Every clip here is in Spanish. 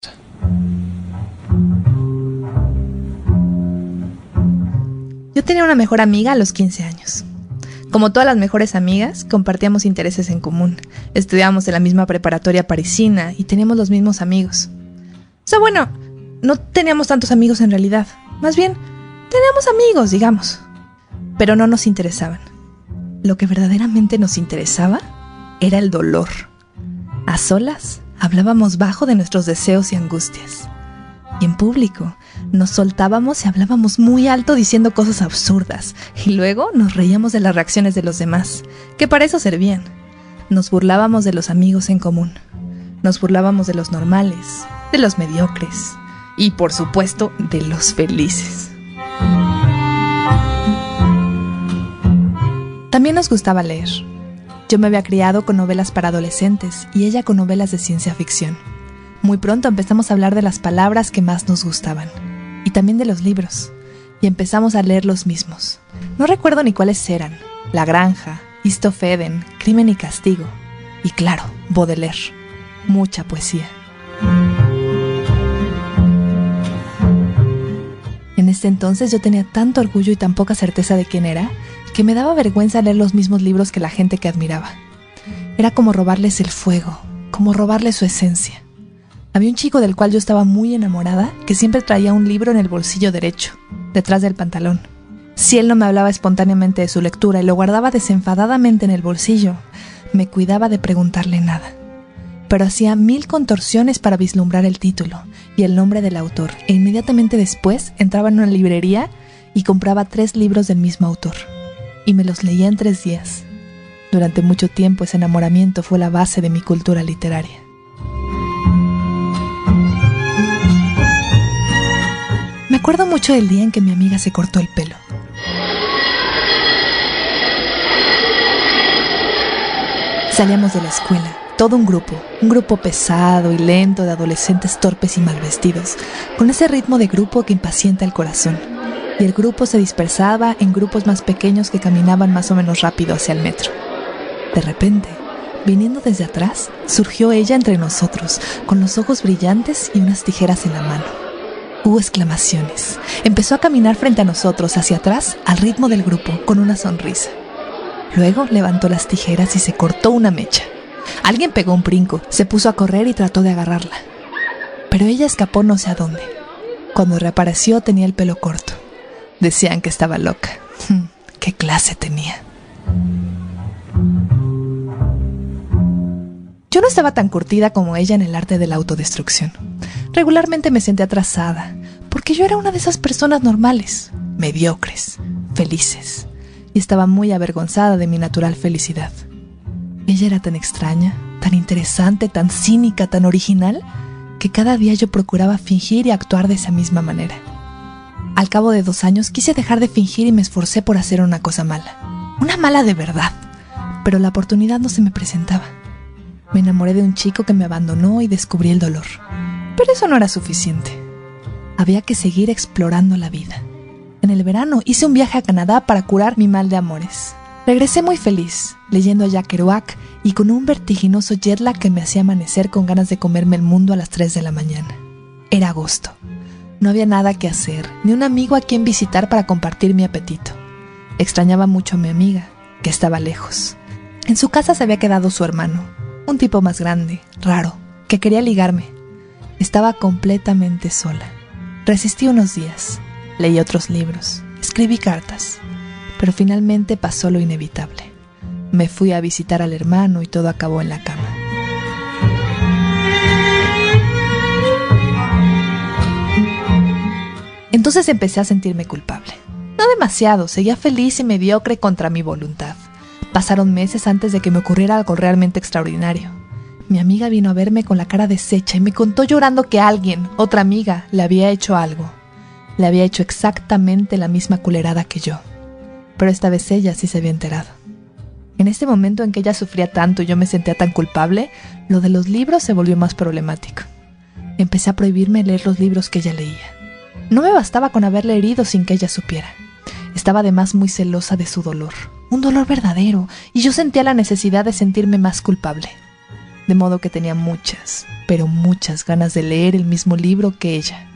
gusta. Yo tenía una mejor amiga a los 15 años. Como todas las mejores amigas, compartíamos intereses en común. Estudiábamos en la misma preparatoria parisina y teníamos los mismos amigos. O sea, bueno, no teníamos tantos amigos en realidad. Más bien, teníamos amigos, digamos. Pero no nos interesaban. Lo que verdaderamente nos interesaba era el dolor. A solas, hablábamos bajo de nuestros deseos y angustias. Y en público, nos soltábamos y hablábamos muy alto diciendo cosas absurdas. Y luego nos reíamos de las reacciones de los demás, que para eso servían. Nos burlábamos de los amigos en común. Nos burlábamos de los normales, de los mediocres y, por supuesto, de los felices. También nos gustaba leer. Yo me había criado con novelas para adolescentes y ella con novelas de ciencia ficción. Muy pronto empezamos a hablar de las palabras que más nos gustaban y también de los libros, y empezamos a leer los mismos. No recuerdo ni cuáles eran: La Granja, East of Eden, Crimen y Castigo y, claro, Baudelaire. Mucha poesía. En ese entonces yo tenía tanto orgullo y tan poca certeza de quién era que me daba vergüenza leer los mismos libros que la gente que admiraba. Era como robarles el fuego, como robarles su esencia. Había un chico del cual yo estaba muy enamorada que siempre traía un libro en el bolsillo derecho, detrás del pantalón. Si él no me hablaba espontáneamente de su lectura y lo guardaba desenfadadamente en el bolsillo, me cuidaba de preguntarle nada. Pero hacía 1000 contorsiones para vislumbrar el título y el nombre del autor, e inmediatamente después entraba en una librería y compraba 3 libros del mismo autor. Y me los leía en 3 días. Durante mucho tiempo ese enamoramiento fue la base de mi cultura literaria. Me acuerdo mucho del día en que mi amiga se cortó el pelo. Salíamos de la escuela, todo un grupo pesado y lento de adolescentes torpes y mal vestidos, con ese ritmo de grupo que impacienta el corazón. Y el grupo se dispersaba en grupos más pequeños que caminaban más o menos rápido hacia el metro. De repente, viniendo desde atrás, surgió ella entre nosotros, con los ojos brillantes y unas tijeras en la mano. Hubo exclamaciones. Empezó a caminar frente a nosotros, hacia atrás, al ritmo del grupo, con una sonrisa. Luego levantó las tijeras y se cortó una mecha. Alguien pegó un brinco, se puso a correr y trató de agarrarla. Pero ella escapó no sé a dónde. Cuando reapareció tenía el pelo corto. Decían que estaba loca. ¿Qué clase tenía? Yo no estaba tan curtida como ella en el arte de la autodestrucción. Regularmente me sentía atrasada, porque yo era una de esas personas normales, mediocres, felices, y estaba muy avergonzada de mi natural felicidad. Ella era tan extraña, tan interesante, tan cínica, tan original, que cada día yo procuraba fingir y actuar de esa misma manera. Al cabo de 2 años quise dejar de fingir y me esforcé por hacer una cosa mala. Una mala de verdad, pero la oportunidad no se me presentaba. Me enamoré de un chico que me abandonó y descubrí el dolor. Pero eso no era suficiente. Había que seguir explorando la vida. En el verano hice un viaje a Canadá para curar mi mal de amores. Regresé muy feliz, leyendo a Jack Kerouac y con un vertiginoso jet lag que me hacía amanecer con ganas de comerme el mundo a las 3 de la mañana. Era agosto. No había nada que hacer, ni un amigo a quien visitar para compartir mi apetito. Extrañaba mucho a mi amiga, que estaba lejos. En su casa se había quedado su hermano, un tipo más grande, raro, que quería ligarme. Estaba completamente sola. Resistí unos días, leí otros libros, escribí cartas, pero finalmente pasó lo inevitable. Me fui a visitar al hermano y todo acabó en la cama. Entonces empecé a sentirme culpable. No demasiado, seguía feliz y mediocre contra mi voluntad. Pasaron meses antes de que me ocurriera algo realmente extraordinario. Mi amiga vino a verme con la cara deshecha y me contó llorando que alguien, otra amiga, le había hecho algo. Le había hecho exactamente la misma culerada que yo. Pero esta vez ella sí se había enterado. En este momento en que ella sufría tanto y yo me sentía tan culpable, lo de los libros se volvió más problemático. Empecé a prohibirme leer los libros que ella leía. No me bastaba con haberle herido sin que ella supiera. Estaba además muy celosa de su dolor, un dolor verdadero, y yo sentía la necesidad de sentirme más culpable. de modo que tenía muchas, pero muchas ganas de leer el mismo libro que ella,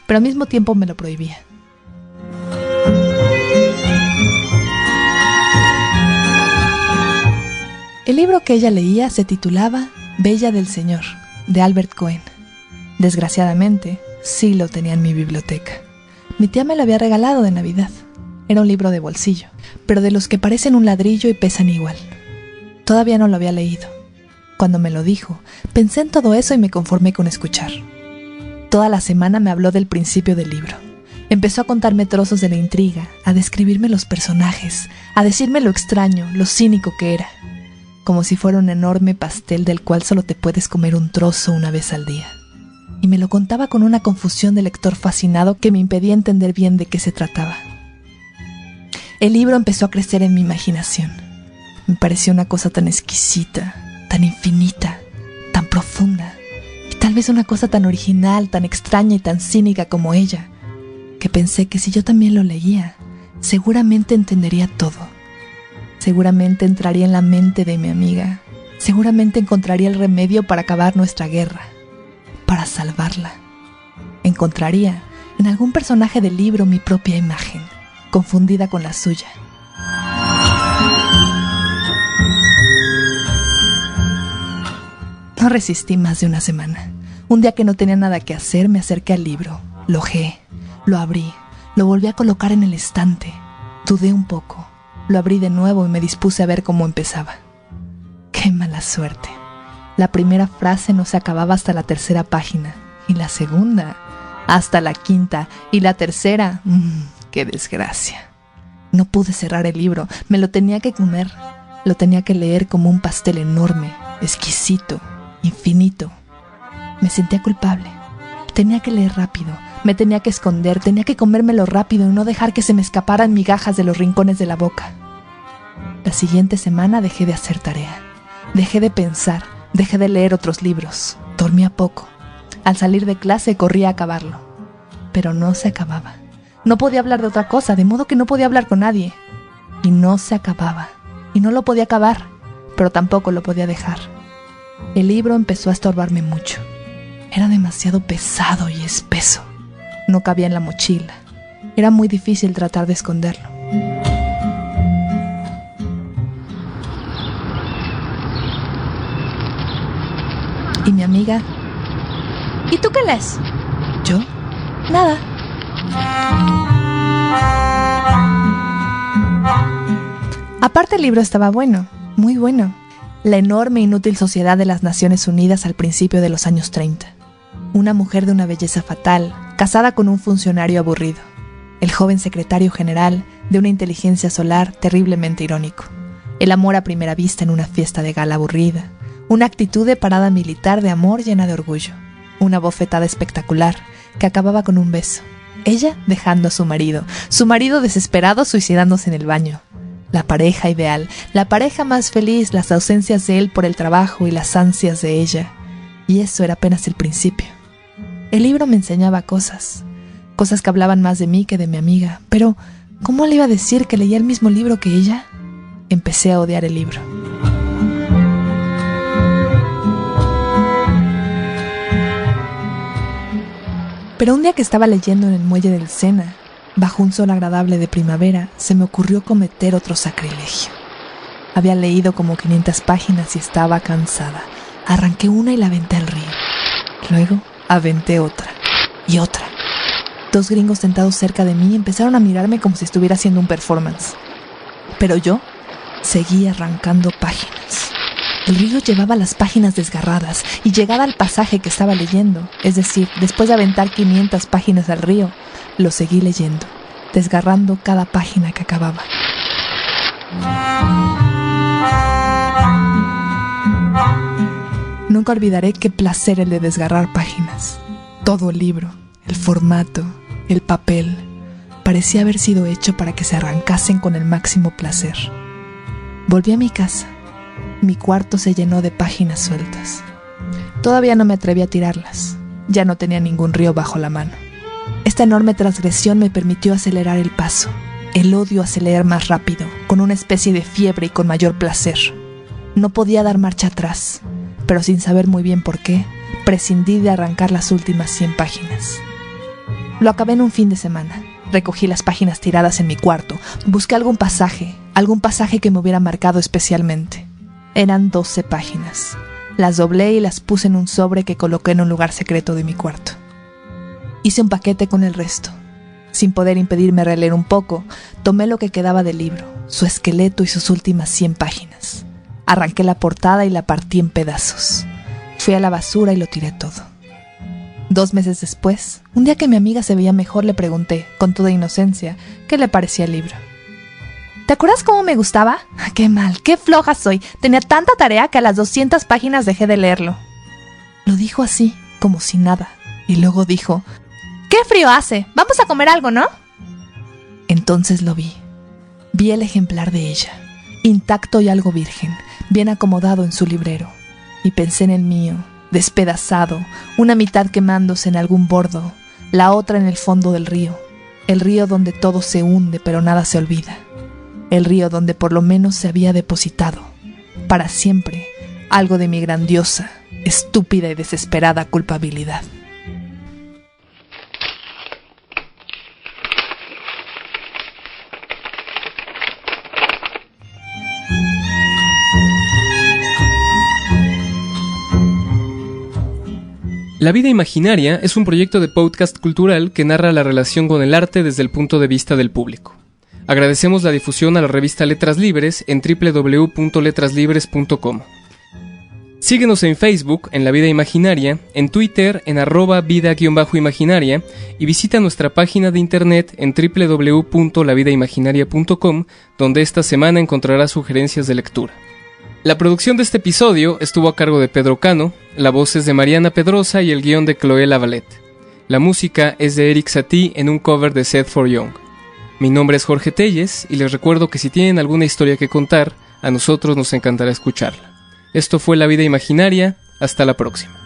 pero al mismo tiempo me lo prohibía. El libro que ella leía se titulaba Bella del Señor, de Albert Cohen. Desgraciadamente, sí lo tenía en mi biblioteca. Mi tía me lo había regalado de Navidad. Era un libro de bolsillo, pero de los que parecen un ladrillo y pesan igual. Todavía no lo había leído. Cuando me lo dijo, pensé en todo eso y me conformé con escuchar. Toda la semana me habló del principio del libro. Empezó a contarme trozos de la intriga, a describirme los personajes, a decirme lo extraño, lo cínico que era. Como si fuera un enorme pastel del cual solo te puedes comer un trozo una vez al día. Y me lo contaba con una confusión de lector fascinado que me impedía entender bien de qué se trataba. El libro empezó a crecer en mi imaginación. Me pareció una cosa tan exquisita, tan infinita, tan profunda, y tal vez una cosa tan original, tan extraña y tan cínica como ella, que pensé que si yo también lo leía, seguramente entendería todo. Seguramente entraría en la mente de mi amiga. Seguramente encontraría el remedio para acabar nuestra guerra, para salvarla. Encontraría en algún personaje del libro mi propia imagen, confundida con la suya. No resistí más de una semana. Un día que no tenía nada que hacer, me acerqué al libro, lo hojeé, lo abrí, lo volví a colocar en el estante. Dudé un poco. Lo abrí de nuevo y me dispuse a ver cómo empezaba. ¡Qué mala suerte! La primera frase no se acababa hasta la tercera página, y la segunda hasta la quinta, y la tercera... ¡Qué desgracia! No pude cerrar el libro, me lo tenía que comer. Lo tenía que leer como un pastel enorme, exquisito, infinito. Me sentía culpable. Tenía que leer rápido, me tenía que esconder, tenía que comérmelo rápido y no dejar que se me escaparan migajas de los rincones de la boca. La siguiente semana dejé de hacer tarea, dejé de pensar, dejé de leer otros libros, dormía poco. Al salir de clase corría a acabarlo, pero no se acababa. No podía hablar de otra cosa, de modo que no podía hablar con nadie. Y no se acababa, y no lo podía acabar, pero tampoco lo podía dejar. El libro empezó a estorbarme mucho. Era demasiado pesado y espeso. No cabía en la mochila. Era muy difícil tratar de esconderlo. Y mi amiga... ¿Y tú qué lees? ¿Yo? Nada. Aparte el libro estaba bueno, muy bueno. La enorme e inútil sociedad de las Naciones Unidas al principio de los años 30. Una mujer de una belleza fatal, casada con un funcionario aburrido. El joven secretario general, de una inteligencia solar terriblemente irónico. El amor a primera vista en una fiesta de gala aburrida. Una actitud de parada militar de amor llena de orgullo. Una bofetada espectacular que acababa con un beso. Ella dejando a su marido desesperado suicidándose en el baño. La pareja ideal, la pareja más feliz, las ausencias de él por el trabajo y las ansias de ella. Y eso era apenas el principio. El libro me enseñaba cosas que hablaban más de mí que de mi amiga, pero ¿cómo le iba a decir que leía el mismo libro que ella? Empecé a odiar el libro. Pero un día que estaba leyendo en el muelle del Sena, bajo un sol agradable de primavera, se me ocurrió cometer otro sacrilegio. Había leído como 500 páginas y estaba cansada. Arranqué una y la aventé al río. Luego aventé otra y otra. 2 gringos sentados cerca de mí empezaron a mirarme como si estuviera haciendo un performance. Pero yo seguí arrancando páginas. El río llevaba las páginas desgarradas y llegada al pasaje que estaba leyendo, es decir, después de aventar 500 páginas al río, lo seguí leyendo, desgarrando cada página que acababa. Nunca olvidaré qué placer el de desgarrar páginas. Todo el libro, el formato, el papel, parecía haber sido hecho para que se arrancasen con el máximo placer. Volví a mi casa. Mi cuarto se llenó de páginas sueltas. Todavía no me atreví a tirarlas. Ya no tenía ningún río bajo la mano. Esta enorme transgresión me permitió acelerar el paso. El odio hace leer más rápido, con una especie de fiebre y con mayor placer. No podía dar marcha atrás. pero sin saber muy bien por qué, prescindí de arrancar las últimas 100 páginas. Lo acabé en un fin de semana. Recogí las páginas tiradas en mi cuarto, busqué algún pasaje que me hubiera marcado especialmente. Eran 12 páginas. Las doblé y las puse en un sobre que coloqué en un lugar secreto de mi cuarto. Hice un paquete con el resto. Sin poder impedirme releer un poco, tomé lo que quedaba del libro, su esqueleto y sus últimas 100 páginas. Arranqué la portada y la partí en pedazos. Fui a la basura y lo tiré todo. 2 meses después, un día que mi amiga se veía mejor, le pregunté, con toda inocencia, qué le parecía el libro. ¿Te acuerdas cómo me gustaba? ¡Qué mal, qué floja soy! Tenía tanta tarea que a las 200 páginas dejé de leerlo. Lo dijo así, como si nada, y luego dijo, ¡qué frío hace! Vamos a comer algo, ¿no? Entonces lo vi. Vi el ejemplar de ella, intacto y algo virgen, bien acomodado en su librero, y pensé en el mío, despedazado, una mitad quemándose en algún bordo, la otra en el fondo del río, el río donde todo se hunde pero nada se olvida, el río donde por lo menos se había depositado, para siempre, algo de mi grandiosa, estúpida y desesperada culpabilidad. La vida imaginaria es un proyecto de podcast cultural que narra la relación con el arte desde el punto de vista del público. Agradecemos la difusión a la revista Letras Libres en www.letraslibres.com. Síguenos en Facebook, en La Vida Imaginaria, en Twitter, en @vida_imaginaria, y visita nuestra página de internet en www.lavidaimaginaria.com, donde esta semana encontrarás sugerencias de lectura. La producción de este episodio estuvo a cargo de Pedro Cano, la voz es de Mariana Pedrosa y el guión de Chloé Lavalette. La música es de Eric Satie en un cover de Seth For Young. Mi nombre es Jorge Telles y les recuerdo que si tienen alguna historia que contar, a nosotros nos encantará escucharla. Esto fue La Vida Imaginaria, hasta la próxima.